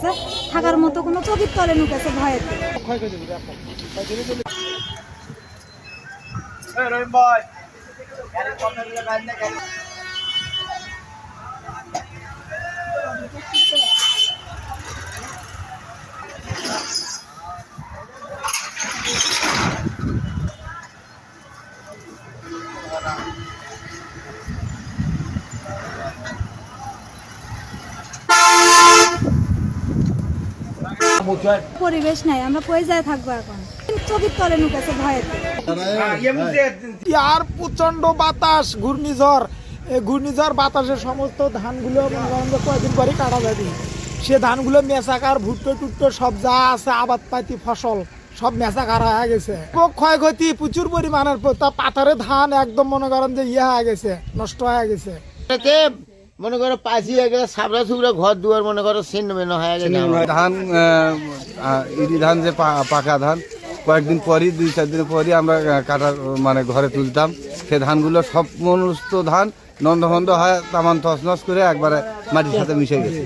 নুকেছে, থাকার মতো কোনো চকিত তলে নুকেছে ভয়ের। পরিবেশ নাই, আমরা কই যায় থাকবো এখন, চকিত তলে নুকেছে ভয়ের। আর প্রচন্ড বাতাস, ঘূর্ণিঝড়, এই ঘূর্ণিঝড় বাতাসে সমস্ত ধানগুলো কয়েকদিন পরে কাটা যাবে। সে ধানগুলো মেসাকার, ভুট্টো টুট্টো সব যা আছে আবাদ পাতি ফসল সব মেসাকার হয়ে গেছে। ক্ষয়ক্ষতি প্রচুর পরিমাণের, পাথারে ধান একদম মনে করেন যে হয়ে গেছে, নষ্ট হয়ে গেছে। মনে করো পাঁচি হয়ে গেছে, সাবরা সুবরা ঘর দুয়ার মনে করো ছিন্ন ভিন্ন হয়ে গেছে। ধান ইরি ধান যে পাকা ধান কয়েকদিন পরই, 2-4 দিন পরই আমরা কাটার মানে ঘরে তুলতাম। সে ধানগুলো সমস্ত ধান নন্দ ভন্দ হয়, তামান তছনছ করে একবারে মাটির সাথে মিশে গেছে।